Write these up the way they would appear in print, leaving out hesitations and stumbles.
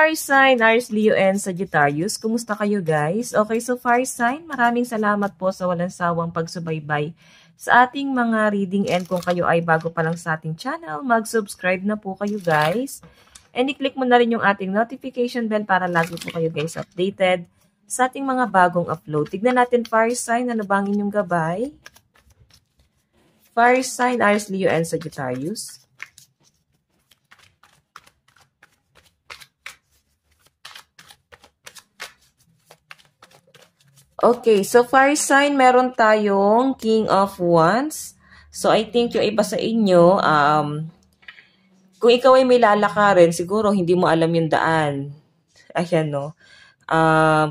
fire sign, Aries, Leo, and Sagittarius. Kumusta kayo guys? Okay, so fire sign, maraming salamat po sa walang sawang pagsubaybay sa ating mga reading, and kung kayo ay bago pa lang sa ating channel, mag-subscribe na po kayo guys. And i-click mo na rin yung ating notification bell para lagi po kayo guys updated sa ating mga bagong upload. Tignan natin fire sign, ano bang inyong gabay? Fire sign, Aries, Leo, and Sagittarius. Okay, so fire sign, meron tayong King of Wands. So, I think yung iba sa inyo, kung ikaw ay may lalakarin, siguro hindi mo alam yung daan. Ayan, no?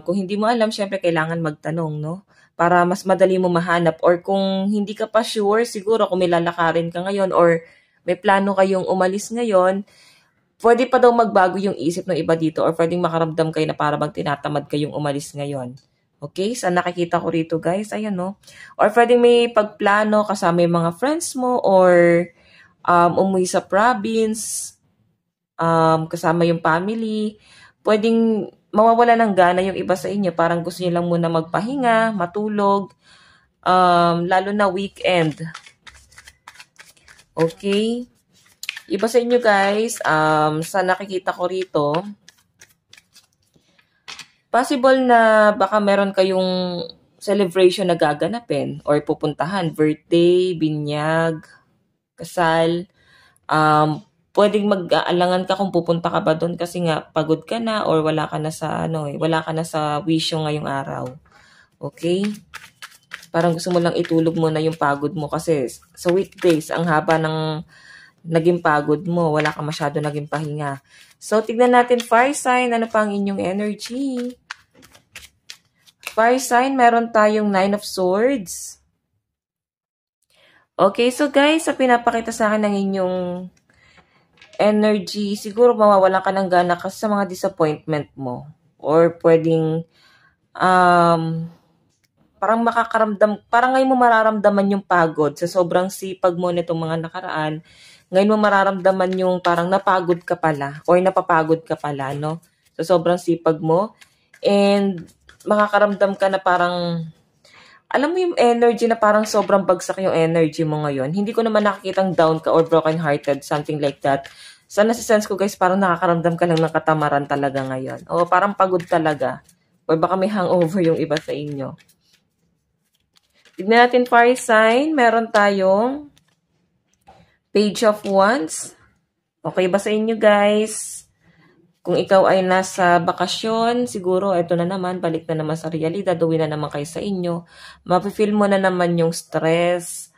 Kung hindi mo alam, syempre kailangan magtanong, no? Para mas madali mo mahanap. Or kung hindi ka pa sure, siguro kung may lalakarin ka ngayon or may plano kayong umalis ngayon, pwede pa daw magbago yung isip ng iba dito or pwedeng makaramdam kayo na parang tinatamad kayong umalis ngayon. Okay, saan nakikita ko rito guys? Ayan no. Or pwedeng may pagplano kasama yung mga friends mo or umuwi sa province, kasama yung family. Pwedeng mawawala ng gana yung iba sa inyo. Parang gusto niyo lang muna magpahinga, matulog, lalo na weekend. Okay. Iba sa inyo guys, sa nakikita ko rito, possible na baka meron kayong celebration na gaganapin or pupuntahan. Birthday, binyag, kasal. Pwedeng mag-aalangan ka kung pupunta ka ba doon kasi nga pagod ka na or wala ka na sa wala ka na sa wisyo ngayong araw. Okay? Parang gusto mo lang itulog mo na yung pagod mo kasi sa weekdays ang haba ng naging pagod mo, wala ka masyado naging pahinga. So, tignan natin fire sign, ano pa ang inyong energy? Fire sign, meron tayong 9 of Swords. Okay, so guys, sa pinapakita sa akin ng inyong energy, siguro mawawalan ka ng gana kasi sa mga disappointment mo. Or pwedeng, parang ngayon mo mararamdaman yung pagod sa sobrang sipag mo nitong mga nakaraan. Ngayon mo mararamdaman yung parang napagod ka pala or napapagod ka pala, no? So, sobrang sipag mo. And, makakaramdam ka na parang, alam mo yung energy na parang sobrang bagsak yung energy mo ngayon. Hindi ko naman nakikitang down ka or broken-hearted, something like that. So, nasa-sense ko guys, parang nakakaramdam ka lang ng katamaran talaga ngayon. O, parang pagod talaga. O baka may hangover yung iba sa inyo. Tignan natin fire sign. Meron tayong Page of Wands. Okay ba sa inyo guys? Kung ikaw ay nasa bakasyon, siguro ito na naman, balik na naman sa realidad, uwi na naman kayo sa inyo. Mapifeel mo na naman yung stress.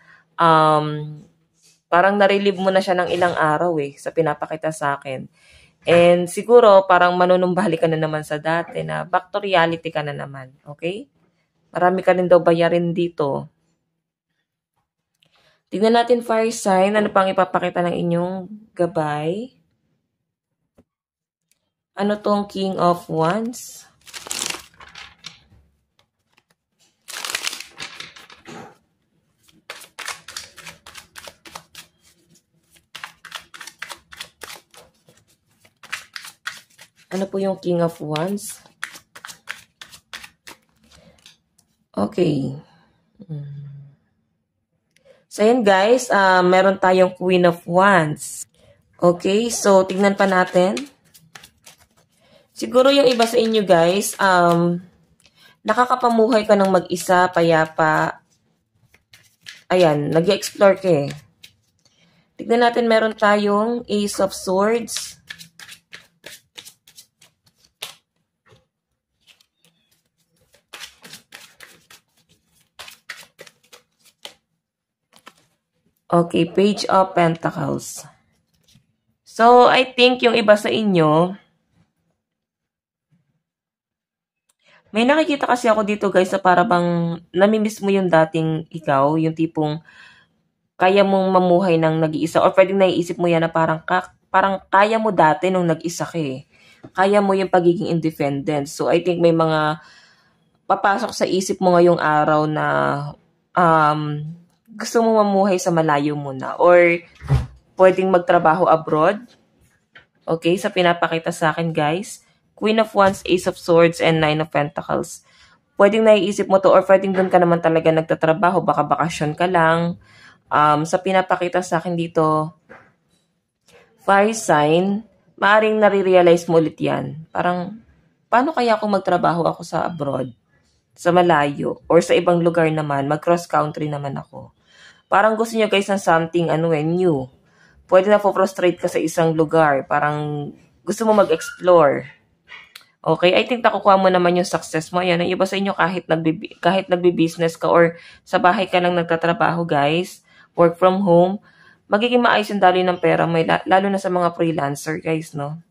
Parang narelieve mo na siya ng ilang araw sa pinapakita sa akin. And siguro parang manunumbali ka na naman sa dati na back to reality ka na naman. Okay? Marami ka rin daw bayarin dito. Tignan natin fire sign. Ano pang ipapakita ng inyong gabay? Ano tong King of Wands? Ano po yung King of Wands? Okay. So, yan guys. Meron tayong Queen of Wands. Okay, so tignan pa natin. Siguro yung iba sa inyo guys, nakakapamuhay ka ng mag-isa, payapa. Ayan, nag-explore ka Tignan natin, meron tayong Ace of Swords. Okay, Page of Pentacles. So, I think yung iba sa inyo, may nakikita kasi ako dito guys na para bang namimiss mo yung dating ikaw, yung tipong kaya mong mamuhay ng nag-iisa or pwedeng naiisip mo yan na parang kaya mo dati nung nag-isa ka Kaya mo yung pagiging independent. So I think may mga papasok sa isip mo ngayong araw na gusto mo mamuhay sa malayo muna or pwedeng magtrabaho abroad. Okay, sa pinapakita sa akin guys. Queen of Wands, Ace of Swords, and Nine of Pentacles. Pwedeng naiisip mo to or pwedeng doon ka naman talaga nagtatrabaho, baka bakasyon ka lang. Sa pinapakita sa akin dito, fire sign, maaaring nare-realize mo ulit yan. Parang, paano kaya kung magtrabaho ako sa abroad, sa malayo, or sa ibang lugar naman, mag-cross country naman ako. Parang gusto nyo guys ng something new. Pwede na po-frustrate ka sa isang lugar. Parang gusto mo mag-explore. Okay, I think nakukuha mo naman yung success mo. Ayan, ang iba sa inyo kahit nagbi-business ka or sa bahay ka lang nagtatrabaho guys, work from home, magiging maayos yung daloy ng pera mo, lalo na sa mga freelancer guys, no?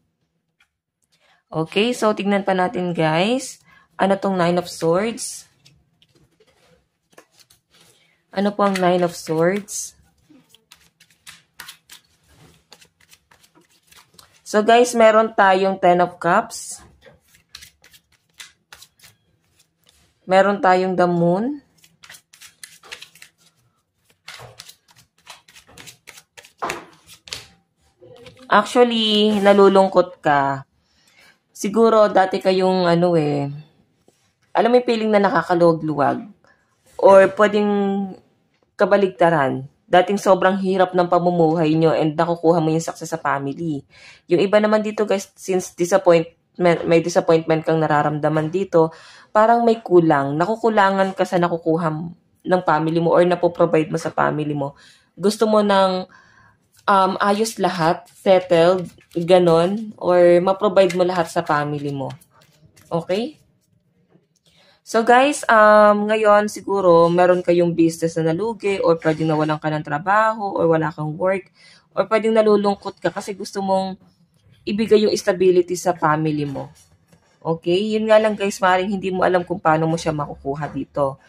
Okay, so tignan pa natin guys. Ano tong Nine of Swords? Ano po ang Nine of Swords? So guys, meron tayong Ten of Cups. Meron tayong the Moon. Actually, nalulungkot ka. Siguro, dati kayong alam mo yung feeling na nakakaluwag-luwag. Or pwedeng kabaligtaran. Dating sobrang hirap ng pamumuhay nyo and nakukuha mo yung success sa family. Yung iba naman dito guys, since may disappointment kang nararamdaman dito, parang may kulang. Nakukulangan ka sa nakukuha ng family mo or napoprovide mo sa family mo. Gusto mo ng ayos lahat, settled, ganon, or ma-provide mo lahat sa family mo. Okay? So guys, ngayon siguro meron kayong business na nalugi or pwedeng nawalan ka ng trabaho or wala kang work or pwedeng nalulungkot ka kasi gusto mong ibigay yung stability sa family mo. Okay? Yun nga lang guys, maaaring hindi mo alam kung paano mo siya makukuha dito.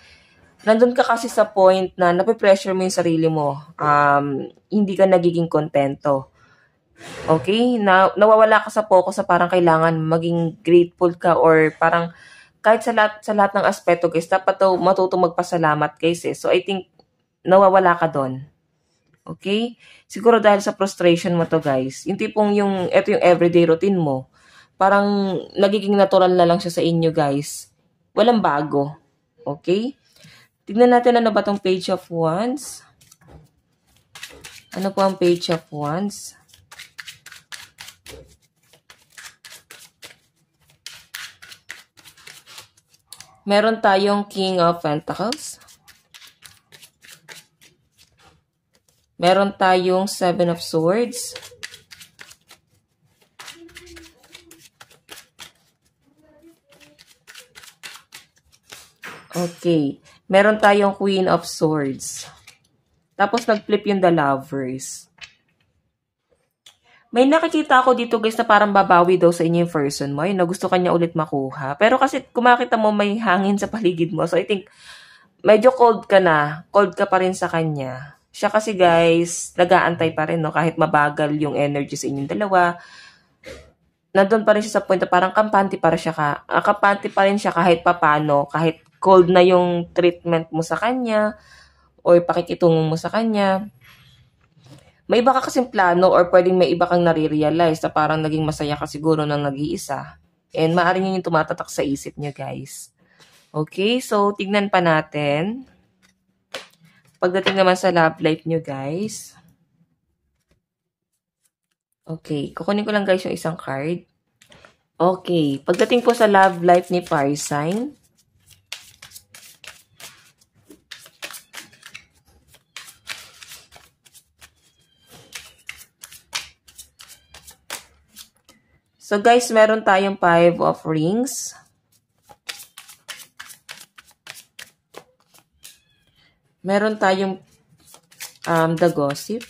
Nandun ka kasi sa point na nape-pressure mo yung sarili mo. Hindi ka nagiging kontento. Okay? Nawawala ka sa focus sa parang kailangan maging grateful ka or parang kahit sa lahat ng aspeto guys, dapat matutong magpasalamat guys eh. So I think nawawala ka doon. Okay? Siguro dahil sa frustration mo to guys. Yung tipong ito yung everyday routine mo. Parang nagiging natural na lang siya sa inyo guys. Walang bago. Okay? Tignan natin ano ba tong Page of Wands. Ano po ang Page of Wands? Meron tayong King of Pentacles. Meron tayong Seven of Swords. Okay. Meron tayong Queen of Swords. Tapos nag-flip yung The Lovers. May nakikita ako dito guys na parang babawi daw sa inyo yung person mo. Yun na gusto kanya ulit makuha. Pero kasi kung makita mo may hangin sa paligid mo. So I think medyo cold ka na. Cold ka pa rin sa kanya. Siya kasi guys, nag-aantay pa rin no. Kahit mabagal yung energy sa inyong dalawa. Nandun pa rin siya sa point na parang kampante pa rin siya kahit papano. Kahit cold na yung treatment mo sa kanya or pakikitungo mo sa kanya. May iba ka kasing plano or pwedeng may iba kang nare-realize na parang naging masaya ka siguro nang nag-iisa. And maaaring yun yung tumatatak sa isip niya guys. Okay, so tignan pa natin. Pagdating naman sa love life niyo guys. Okay, kukunin ko lang guys yung isang card. Okay, pagdating po sa love life ni Fire Sign. So guys, meron tayong 5 of Rings. Meron tayong The Gossip.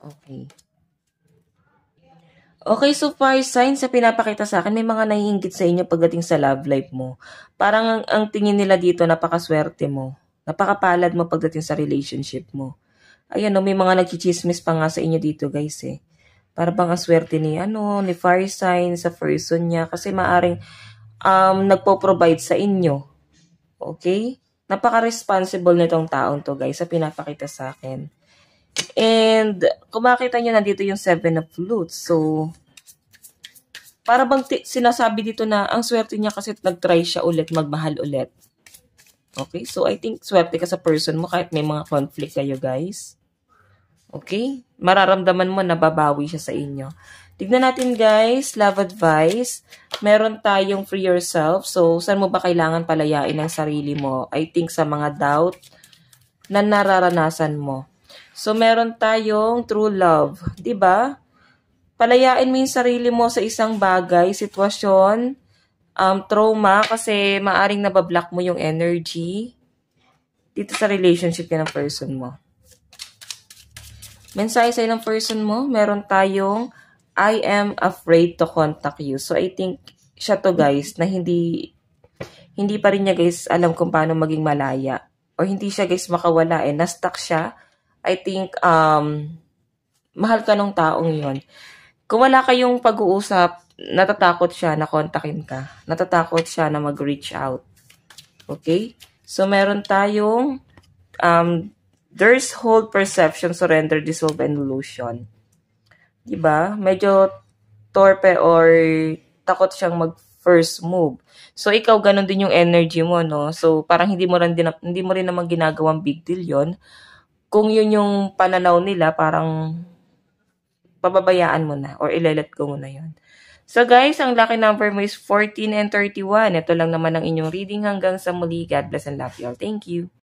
Okay. Okay, so fire signs sa pinapakita sa akin, may mga naiinggit sa inyo pagdating sa love life mo. Parang ang tingin nila dito, napakaswerte mo. Napakapalad mo pagdating sa relationship mo. Ayan, no, may mga nagchichismis pa nga sa inyo dito, guys, eh. Para bang ang swerte ni fire sign sa person niya kasi maaring nagpo-provide sa inyo. Okay? Napaka-responsible nitong taong to, guys, sa pinapakita sa akin. And, kung makita nyo, nandito yung 7 of flutes. So, para bang sinasabi dito na ang swerte niya kasi nag-try siya ulit, magmahal ulit. Okay? So, I think swerte ka sa person mo kahit may mga conflict kayo, guys. Okay? Mararamdaman mo na babawi siya sa inyo. Tignan natin, guys. Love advice. Meron tayong free yourself. So, saan mo ba kailangan palayain ang sarili mo? I think sa mga doubt na nararanasan mo. So, meron tayong true love. Diba? Palayain mo yung sarili mo sa isang bagay, sitwasyon, trauma, kasi maaring nabablock mo yung energy dito sa relationship ka ng person mo. Mensahe sa'yo ng person mo, meron tayong I am afraid to contact you. So, I think siya to, guys, na hindi pa rin niya, guys, alam kung paano maging malaya. O hindi siya, guys, makawala. Na-stuck siya. I think, mahal ka ng taong yon. Kung wala kayong pag-uusap, natatakot siya na kontakin ka. Natatakot siya na mag-reach out. Okay? So, meron tayong there's hold, perception, surrender, dissolve, and illusion. Diba? Medyo torpe or takot siyang mag-first move. So, ikaw, ganun din yung energy mo, no? So, parang hindi mo rin naman ginagawang big deal yon. Kung yun yung pananaw nila, parang pababayaan mo na or ilalet go mo na yun. So, guys, ang lucky number mo is 14 and 31. Ito lang naman ang inyong reading hanggang sa muli. God bless and love you all. Thank you.